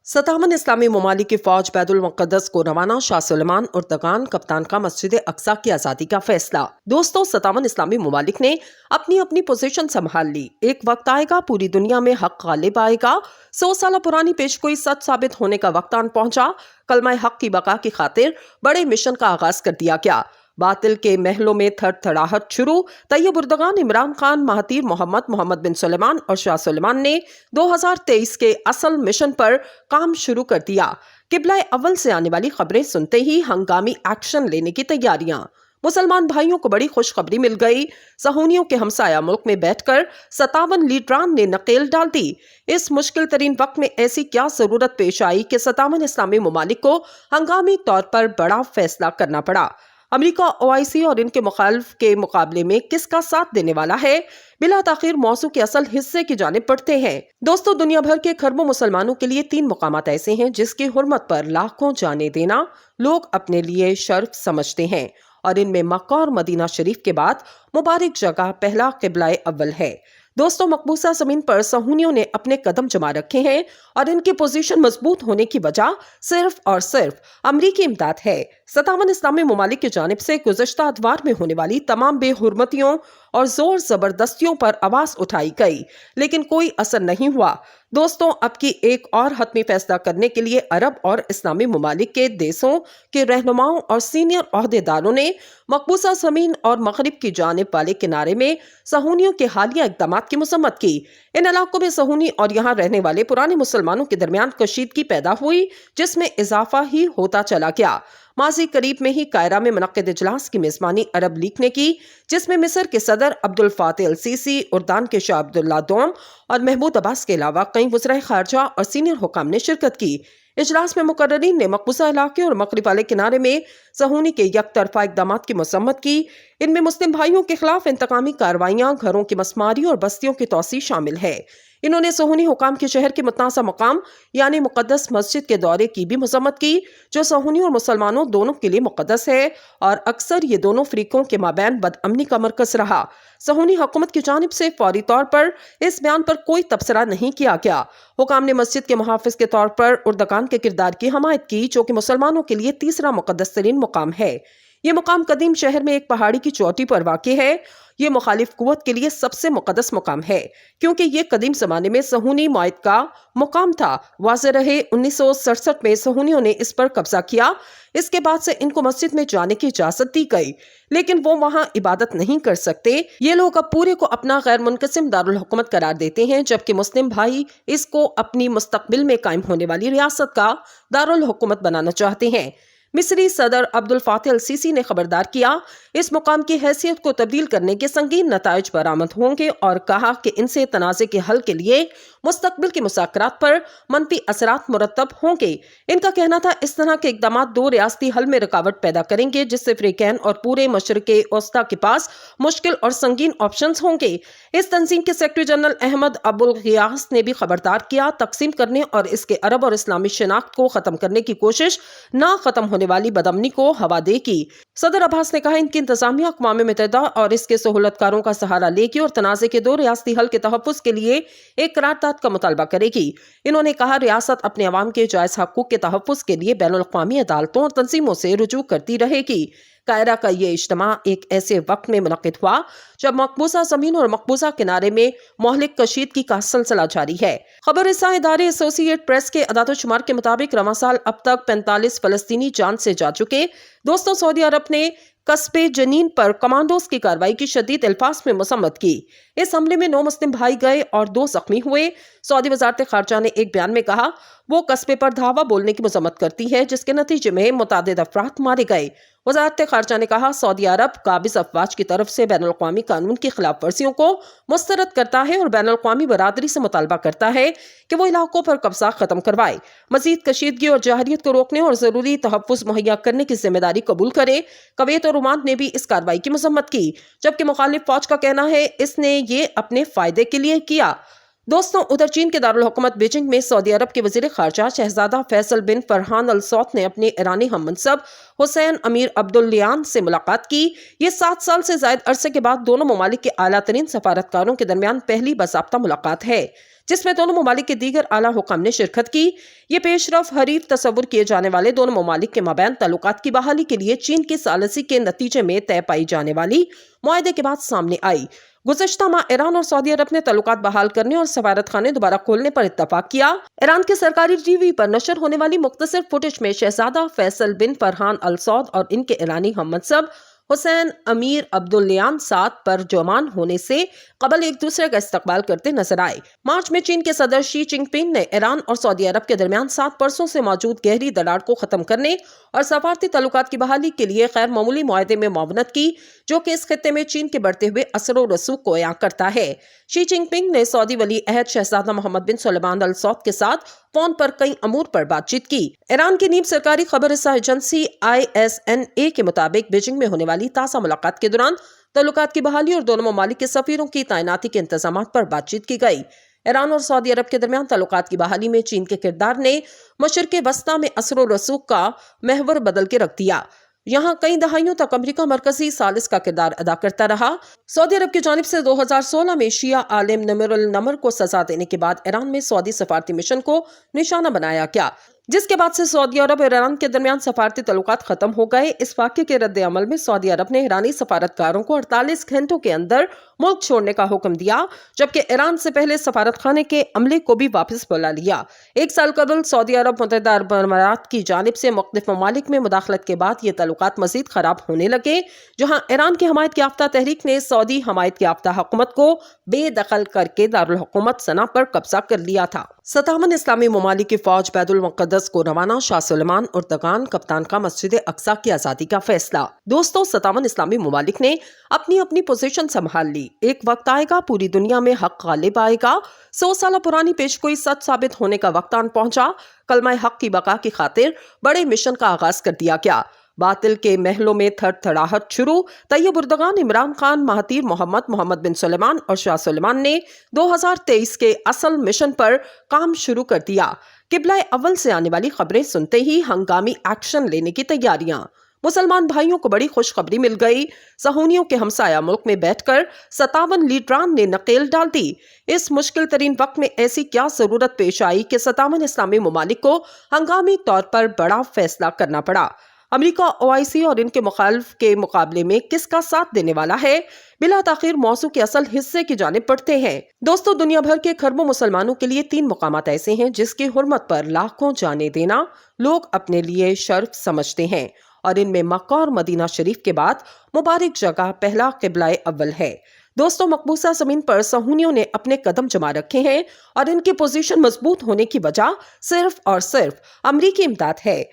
सतावन इस्लामी ममालिक की फौज बैतुल मुक़द्दस को रवाना। शाह सुलेमान उर्दगान कप्तान का मस्जिद अक्सा की आज़ादी का फैसला। दोस्तों, 57 इस्लामी ममालिक ने अपनी अपनी पोजीशन संभाल ली। एक वक्त आएगा पूरी दुनिया में हक गालिब आएगा। 100 साल पुरानी पेशगोई सच साबित होने का वक्त आन पहुंचा। कलमा हक की बका की खातिर बड़े मिशन का आगाज कर दिया गया। बातिल के महलों में थड़थड़ाहट शुरू। तैयब उर्दगान, इमरान खान, महातीर मोहम्मद, मोहम्मद बिन सुलेमान और शाह सुलेमान ने 2023 के असल मिशन पर काम शुरू कर दिया। किबला अव्वल से आने वाली खबरें सुनते ही हंगामी एक्शन लेने की तैयारियां। मुसलमान भाइयों को बड़ी खुशखबरी मिल गई। सहूनियों के हमसाया मुल्क में बैठकर 57 लीडरान ने नकेल डाल दी। इस मुश्किल तरीन वक्त में ऐसी क्या जरूरत पेश आई कि 57 इस्लामी ममालिक को हंगामी तौर पर बड़ा फैसला करना पड़ा। अमेरिका, ओआईसी और इनके मुखालिफ के मुकाबले में किसका साथ देने वाला है? बिला ताखिर मौजू के असल हिस्से की जानिब बढ़ते हैं। दोस्तों, दुनिया भर के खरबों मुसलमानों के लिए 3 मुकामात ऐसे हैं जिसकी हुर्मत पर लाखों जाने देना लोग अपने लिए शर्फ समझते हैं, और इनमें मक्का और मदीना शरीफ के बाद मुबारक जगह पहला किबला अव्वल है। दोस्तों, मकबूसा जमीन पर सहूनियों ने अपने कदम जमा रखे हैं और इनकी पोजीशन मजबूत होने की वजह सिर्फ और सिर्फ अमरीकी इमदाद है। 57 इस्लामी ममालिक की जानिब से गुज़श्ता अदवार में होने वाली तमाम बेहुरमतियों और जोर जबरदस्तियों पर आवाज उठाई गई, लेकिन कोई असर नहीं हुआ। दोस्तों, अब की एक और हतमी फैसला करने के लिए अरब और इस्लामी ममालिक के देशों के रहनुमाओं और सीनियर ओहदेदारों ने मकबूसा जमीन और मगरिब की जानिब वाले किनारे में सहूनियों के हालिया इक़दाम की मसम्मत की। इन इलाकों में सहूनी और यहाँ रहने वाले पुराने मुसलमानों के दरमियान कशीदगी पैदा हुई, जिसमें इजाफा ही होता चला गया। माजी करीब में ही कायरा में मुनक्किद इजलास की मेजबानी अरब लीग ने की, जिसमें मिस्र के सदर अब्दुल फातिह अल सीसी, उर्दान के शाह अब्दुल्ला दोम और महमूद अब्बास के अलावा कई वज़राए खारजा और सीनियर हुकाम ने शिरकत की। इजलास में मुकर्ररीन ने मकबूसा इलाके और मगरिब वाले किनारे में सहूनी के यकतरफा इक़दामात की मसम्मत की। इनमें मुस्लिम भाइयों के खिलाफ इंतकामी कार्रवाइयां, घरों की मसमारी और बस्तियों की तोसी शामिल है। इन्होंने सहूनी हुकाम के शहर के मुतनाज़ा मकाम यानी मुक़द्दस मस्जिद के दौरे की भी मज़म्मत की, जो सहूनी और मुसलमानों दोनों के लिए मुक़द्दस है और अक्सर ये दोनों फ़रीक़ों के माबैन बदअमनी का मरकज़ रहा। सहूनी हुकूमत की जानिब से फौरी तौर पर इस बयान पर कोई तबसरा नहीं किया गया। हुकाम ने मस्जिद के मुहाफ़िज़ के तौर पर उर्दगान के किरदार की हमायत की, जो कि मुसलमानों के लिए तीसरा मुक़द्दस तरीन मुकाम है। ये मुकाम कदीम शहर में एक पहाड़ी की चोटी पर वाक़ है। ये मुखालिफ कुव्वत के लिए सबसे मुक़द्दस मुकाम है, क्योंकि ये कदीम ज़माने में सहूनी मायत का मुकाम था। वाज़ेह रहे 1967 में सहूनियों ने इस पर कब्जा किया। इसके बाद से इनको मस्जिद में जाने की इजाज़त दी गई, लेकिन वो वहाँ इबादत नहीं कर सकते। ये लोग अब पूरे को अपना गैर मुनक़सिम दारुल हुकूमत करार देते हैं, जबकि मुस्लिम भाई इसको अपनी मुस्तक़बिल में कायम होने वाली रियासत का दारुल हुकूमत बनाना चाहते हैं। मिस्री सदर अब्दुल फातिह अल सीसी ने खबरदार किया, इस मुकाम की हैसियत को तब्दील करने के संगीन नताइज बरामद होंगे और कहा कि इनसे तनाज़े के हल के लिए मुस्तक़बिल के मुज़ाकरात पर मनफी असरात मुरतब होंगे। इनका कहना था, इस तरह के इक़दाम 2 रियासती हल में रुकावट पैदा करेंगे, जिससे फ़रीक़ैन और पूरे मशरिक़े वस्ता के पास मुश्किल और संगीन ऑप्शंस होंगे। इस तंजीम के सेक्रेटरी जनरल अहमद अबुल गियास ने भी खबरदार किया, तकसीम करने और इसके अरब और इस्लामी शनाख्त को ख़त्म करने की कोशिश ना ख़त्म होने वाली बदअमनी को हवा देगी। सदर अब्बास ने कहा, इनकी इंतजामिया अक़वाम मुत्तहिदा और इसके सहूलतकारों का सहारा लेगी और तनाज़े के 2 रियासती हल के तहफ़्फ़ुज़ के लिए एक करारदाद का मुतालबा करेगी। इन्होंने कहा, रियासत अपने अवाम के जायज़ हक़ूक़ के तहफ़्फ़ुज़ के लिए बैनुल अक़वामी अदालतों और तंजीमों से रुजू करती रहेगी। कायरा का ये इज्तिमा एक ऐसे वक्त में मुनक़िद हुआ जब मकबूसा ज़मीन और मकबूसा किनारे में मोहलिक कशीदगी का सिलसिला जारी है। खबर रसा इदारे एसोसिएट प्रेस के अदाद-ओ-शुमार के मुताबिक रवां साल अब तक 45 फ़लस्तीनी जान से जा चुके। दोस्तों, सऊदी अरब ने कस्बे जनीन पर कमांडोज की कार्रवाई की शदीद अल्फाज में मसम्मत की। इस हमले में 9 मुस्लिम भाई गए और 2 जख्मी हुए। सऊदी वज़ारत ख़ारजा ने एक बयान में कहा, वो कस्बे पर धावा बोलने की मजम्मत करती है, जिसके नतीजे में मुतादिद अफराद मारे गए। वज़ारत ख़ारजा ने कहा, सऊदी अरब काबिज़ अफ़वाज की तरफ से बैनुल अक़वामी कानून की खिलाफ वर्जियों को मुस्तरद करता है और बैनुल अक़वामी बरादरी से मुतालबा करता है कि वो इलाकों पर कब्जा ख़त्म करवाए, मज़ीद कशीदगी और जहरियत को रोकने और ज़रूरी तहफ़्फ़ुज़ मुहैया करने की जिम्मेदारी कबूल करे। कुवैत और ओमान ने भी इस कार्रवाई की मसम्मत की, जबकि मुखालिफ फ़ौज का कहना है इसने ये अपने फ़ायदे के लिए किया। दोस्तों, उधर चीन के दारुल हुकूमत बीजिंग में सऊदी अरब के वज़ीर ख़ारजा शहज़ादा फैसल बिन फरहान अल सौद ने अपने ईरानी हममनसब हुसैन अमीर अब्दुल्लियान से मुलाकात की। ये 7 साल से ज़ायद अरसे के बाद दोनों ममालिक के आला तरीन सफारतकारों के दरमियान पहली बाज़ाब्ता मुलाकात है। जिसमें दोनों ममालिक के दीगर आला हुकाम ने शिरकत की। ये पेशरफ हरीफ तस्वुर किए जाने वाले दोनों ममालिक के माबैन ताल्लुकात की बहाली के लिए चीन की सालिसी के नतीजे में तय पाई जाने वाली मुआहदे के बाद सामने आई। गुज़श्ता माह ईरान और सऊदी अरब ने ताल्लुकात बहाल करने और सफारत खाने दोबारा खोलने पर इत्तफाक किया। ईरान के सरकारी टीवी पर नशर होने वाली मुख्तसर फुटेज में शहजादा फैसल बिन फरहान अल सऊद और इनके ईरानी हममनसब हुसैन अमीर अब्दुल्लायान साथ पर जमान होने से कबल एक दूसरे का इस्तकबाल करते नजर आए। मार्च में चीन के सदर शी जिनपिंग ने ईरान और सऊदी अरब के दरमियान 7 बरसों से मौजूद गहरी दरार को खत्म करने और सफारती ताल्लुकात की बहाली के लिए गैर मामूली मुआहदे में मुआवनत की, जो कि इस खित्ते में चीन के बढ़ते हुए असर और रसूख को अयां करता है। शी जिनपिंग ने सऊदी वली अहद शहजादा मोहम्मद बिन सुलेमान अल सऊद के साथ फोन पर कई अमूर पर बातचीत की। ईरान की नीम सरकारी खबर रसा एजेंसी ISNA के मुताबिक बीजिंग में होने वाली ताज़ा मुलाकात के दौरान ताल्लुकात की बहाली और दोनों ममालिक के सफीरों की तैनाती के इंतजामात पर बातचीत की गई। ईरान और सऊदी अरब के दरमियान ताल्लुकात की बहाली में चीन के किरदार ने मशरिक़ वस्ता में असर और रसूख का महवर बदल के रख दिया। यहाँ कई दहाइयों तक अमेरिका मरकजी सालिस का किरदार अदा करता रहा। सऊदी अरब की जानिब से 2016 में शिया आलिम निमिरुल नमर को सजा देने के बाद ईरान में सऊदी सफारती मिशन को निशाना बनाया गया, जिसके बाद से सऊदी अरब और ईरान के दरमियान सफारती ताल्लुकात खत्म हो गए। इस वाक़े के रद्द अमल में सऊदी अरब ने ईरानी सफारतकारों को 48 घंटों के अंदर मुल्क छोड़ने का हुक्म दिया, जबकि ईरान से पहले सफारत खाने के अमले को भी वापस बुला लिया। एक साल कबल सऊदी अरब मुत्तहिदा अरब अमारात की जानिब से मुख्तलिफ ममालिक में मुदाखलत के बाद ये ताल्लुकात मजीद खराब होने लगे, जहाँ ईरान की हमायत याफ्ता तहरीक ने सऊदी हमायत याफ्ता हुकूमत को बेदखल करके दारुल हुकूमत सना पर कब्जा कर लिया था। 57 इस्लामी ममालिक की फौज बैतुल मुक़द्दस को रवाना, शाह सुलेमान उर्दगान कप्तान का मस्जिद अक्सा की आज़ादी का फैसला। दोस्तों, 57 इस्लामी ममालिक ने अपनी अपनी पोजीशन संभाल ली। एक वक्त आएगा पूरी दुनिया में हक गालिब आएगा। 100 साल पुरानी पेशगोई सच साबित होने का वक्त आन पहुंचा। कलमा हक की बका की खातिर बड़े मिशन का आगाज कर दिया गया। बातिल के महलों में थड़थड़ाहट शुरू। तैयब उर्दगान, इमरान खान, महातीर मोहम्मद, मोहम्मद बिन सुलेमान और शाह सुलेमान ने 2023 के असल मिशन पर काम शुरू कर दिया। किबला अव्वल से आने वाली खबरें सुनते ही हंगामी एक्शन लेने की तैयारियां। मुसलमान भाइयों को बड़ी खुशखबरी मिल गई। सहूनियों के हमसाया मुल्क में बैठकर 57 लीडरान ने नकेल डाल दी। इस मुश्किल तरीन वक्त में ऐसी क्या जरूरत पेश आई कि 57 इस्लामी ममालिक को हंगामी तौर पर बड़ा फैसला करना पड़ा। अमेरिका OIC और इनके मुखालिफ के मुकाबले में किसका साथ देने वाला है? बिला ताखिर मौजू के असल हिस्से की जानिब बढ़ते हैं। दोस्तों, दुनिया भर के खरबों मुसलमानों के लिए 3 मुकामात ऐसे हैं जिसकी हुर्मत पर लाखों जाने देना लोग अपने लिए शर्फ समझते हैं, और इनमें मक्का और मदीना शरीफ के बाद मुबारक जगह पहला किबला अव्वल है। दोस्तों, मकबूसा जमीन पर सहूनियों ने अपने कदम जमा रखे हैं और इनकी पोजीशन मजबूत होने की वजह सिर्फ और सिर्फ अमरीकी इमदाद है।